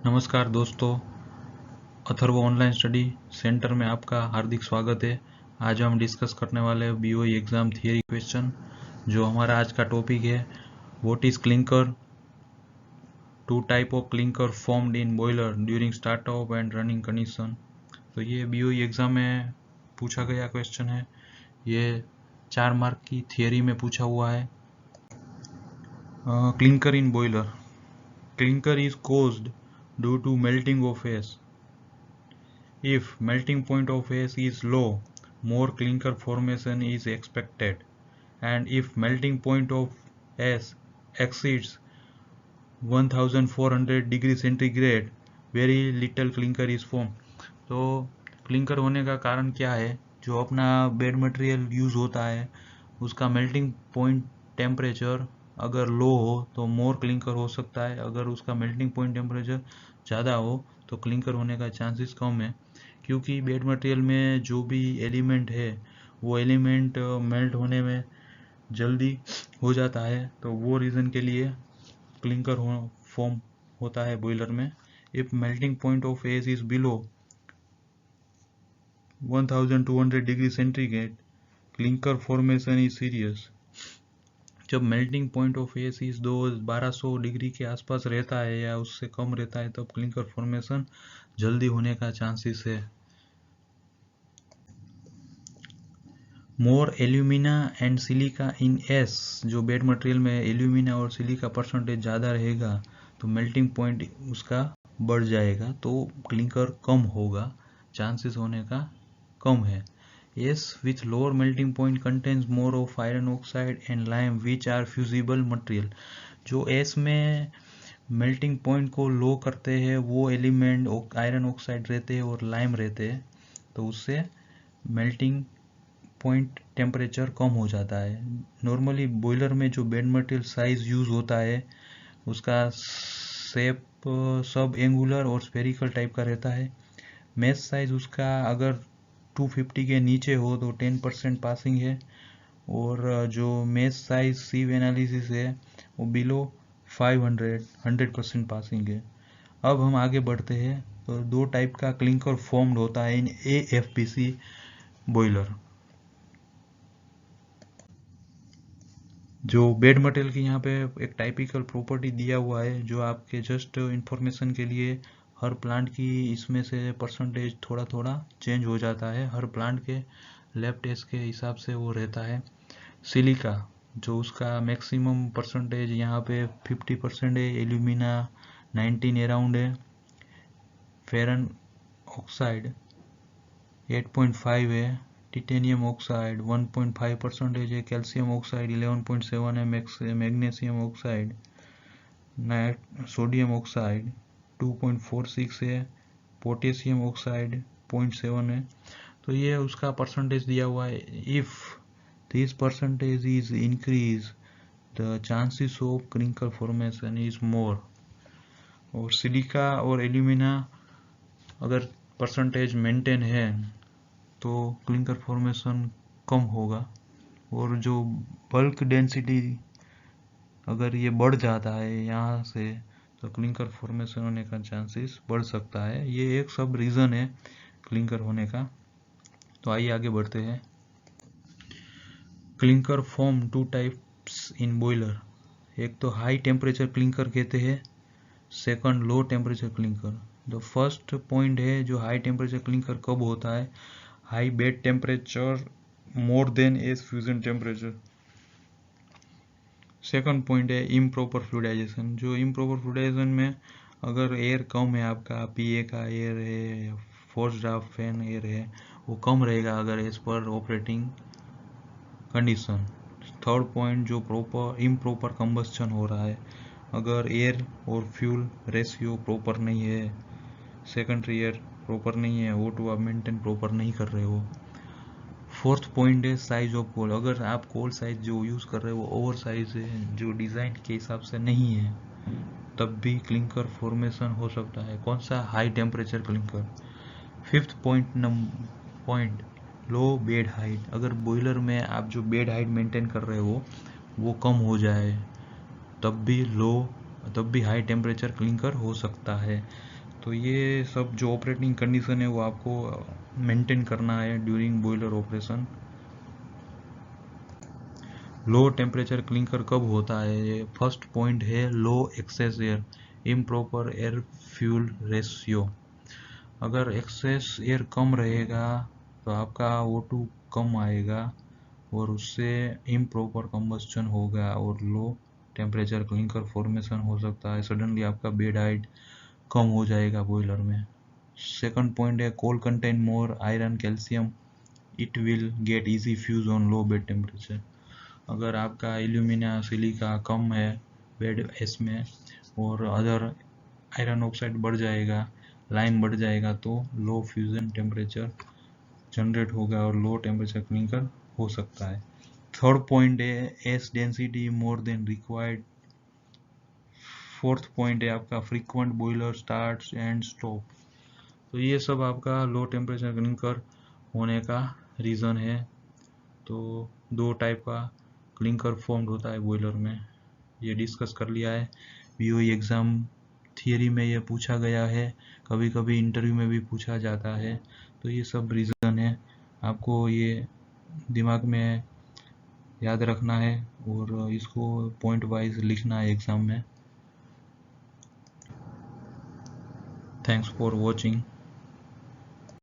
नमस्कार दोस्तों, Atharva online study centre में आपका हार्दिक स्वागत है। आज हम डिस्कस करने वाले हैं बीओई एग्ज़ाम थियरी क्वेश्चन। जो हमारा आज का टॉपिक है, what is clinker, two type of clinker formed in boiler during startup and running condition. तो ये बीओई एग्ज़ाम में पूछा गया क्वेश्चन है। ये 4 मार्क की थियरी में पूछा हुआ है। Clinker in boiler, clinker is caused due to melting of ash. If melting point of ash is low, more clinker formation is expected, and if melting point of ash exceeds 1400 degree centigrade, very little clinker is formed. तो clinker होने का कारण क्या है? जो अपना bed material use होता है उसका मेल्टिंग पॉइंट टेम्परेचर अगर लो हो तो मोर क्लिंकर हो सकता है। अगर उसका मेल्टिंग पॉइंट टेम्परेचर ज़्यादा हो तो क्लिंकर होने का चांसेस कम है, क्योंकि बेड मटेरियल में जो भी एलिमेंट है वो एलिमेंट मेल्ट होने में जल्दी हो जाता है। तो वो रीज़न के लिए क्लिंकर फॉर्म होता है बॉयलर में। If melting point of ash is below 1200 degree centigrade, clinker formation is serious. जब melting point of ash is 1200 degree के आसपास रहता है या उससे कम रहता है तब क्लिंकर फॉर्मेशन जल्दी होने का चांसेस है। More alumina and silica in ash, जो बेड मटेरियल में एल्यूमिना और सिलिका परसेंटेज ज़्यादा रहेगा तो मेल्टिंग पॉइंट उसका बढ़ जाएगा, तो क्लिंकर कम होगा, चांसेस होने का कम है। Ash with lower melting point contains more of iron oxide and lime which are fusible material. जो एस में मेल्टिंग पॉइंट को लो करते हैं वो एलिमेंट आयरन ऑक्साइड रहते हैं और लाइम रहते हैं, तो उससे मेल्टिंग पॉइंट टेम्परेचर कम हो जाता है। नॉर्मली बॉयलर में जो बेड मटेरियल साइज यूज़ होता है उसका शेप सब एंगुलर और स्फेरिकल टाइप का रहता है। मेश साइज उसका अगर 250 के नीचे हो तो 10% पासिंग है, और जो मेश साइज सीव एनालिसिस है वो बिलो 500 100% पासिंग है। अब हम आगे बढ़ते हैं। तो दो टाइप का क्लिंकर फॉर्म्ड होता है इन AFBC बॉयलर। जो बेड मटेरियल की यहाँ पे एक टाइपिकल प्रॉपर्टी दिया हुआ है, जो आपके जस्ट इंफॉर्मेशन के लिए, हर प्लांट की इसमें से परसेंटेज थोड़ा थोड़ा चेंज हो जाता है, हर प्लांट के लैब टेस्ट के हिसाब से वो रहता है। सिलिका, जो उसका मैक्सिमम परसेंटेज यहाँ पे 50% है, एल्यूमिना 19 अराउंड है, फेरन ऑक्साइड 8.5 है, टिटेनियम ऑक्साइड 1.5% है, कैल्शियम ऑक्साइड 11.7 है, मैग्नीशियम ऑक्साइड, सोडियम ऑक्साइड 2.46 है, पोटेशियम ऑक्साइड 0.7 है। तो ये उसका परसेंटेज दिया हुआ है। If this percentage is increase the chances of clinker formation is more. और सिलिका और एल्यूमिना अगर परसेंटेज मेंटेन है तो क्लिंकर फॉर्मेशन कम होगा, और जो बल्क डेंसिटी अगर ये बढ़ जाता है यहाँ से तो क्लिंकर फॉर्मेशन होने का चांसेस बढ़ सकता है। ये एक सब रीज़न है क्लिंकर होने का। तो आइए आगे बढ़ते हैं। Clinker form two types in boiler. एक तो हाई टेम्परेचर क्लिंकर कहते हैं, second low temperature clinker. The first point है जो हाई टेम्परेचर क्लिंकर कब होता है, high bed temperature more than ash fusion temperature. Second point है इम्प्रॉपर फ्लूइडाइजेशन। जो इम्प्रॉपर फ्लूइडाइजेशन में अगर एयर कम है, आपका पीए का एयर है या फोर्स ड्राफ्ट फैन एयर है, वो कम रहेगा अगर as per operating condition. Third point जो इम्प्रॉपर कंबस्चन हो रहा है, अगर एयर और फ्यूल रेशियो प्रॉपर नहीं है, सेकेंडरी एयर प्रॉपर नहीं है, O2 आप मेंटेन प्रॉपर नहीं कर रहे हो। फोर्थ पॉइंट है साइज ऑफ कोल। अगर आप कोल साइज जो यूज़ कर रहे हो वो ओवर साइज है, जो डिज़ाइन के हिसाब से नहीं है, तब भी क्लिंकर फॉर्मेशन हो सकता है। कौन सा, high temperature clinker. Fifth point लो बेड हाइट। अगर बॉयलर में आप जो बेड हाइट मेंटेन कर रहे हो वो कम हो जाए तब भी लो तब भी हाई टेम्परेचर क्लिंकर हो सकता है। तो ये सब जो ऑपरेटिंग कंडीशन है वो आपको मेंटेन करना है during boiler operation. Low temperature clinker कब होता है? फर्स्ट पॉइंट है low excess air, improper air fuel ratio. अगर एक्सेस एयर कम रहेगा तो आपका O2 कम आएगा और उससे इम्प्रॉपर कंबस्चन होगा और लो टेम्परेचर क्लिंकर फॉर्मेशन हो सकता है। सडनली आपका बेड हाइट कम हो जाएगा बॉयलर में। सेकंड पॉइंट है coal contain more iron calcium, it will get easy fuse on low bed temperature. अगर आपका एल्यूमिना सिलिका कम है बेड एस में और अदर आयरन ऑक्साइड बढ़ जाएगा, लाइम बढ़ जाएगा, तो लो फ्यूजन टेम्परेचर जनरेट होगा और लो टेम्परेचर क्लिंकर हो सकता है। थर्ड पॉइंट है S density more than required. Fourth point है आपका frequent boiler starts and stop. तो ये सब आपका लो टेम्परेचर क्लिंकर होने का रीज़न है। तो दो टाइप का क्लिंकर फॉर्म्ड होता है बॉयलर में, ये डिस्कस कर लिया है। बीओई एग्ज़ाम थियरी में ये पूछा गया है, कभी कभी इंटरव्यू में भी पूछा जाता है। तो ये सब रीज़न है, आपको ये दिमाग में याद रखना है और इसको पॉइंट वाइज लिखना है एग्ज़ाम में। Thanks for watching.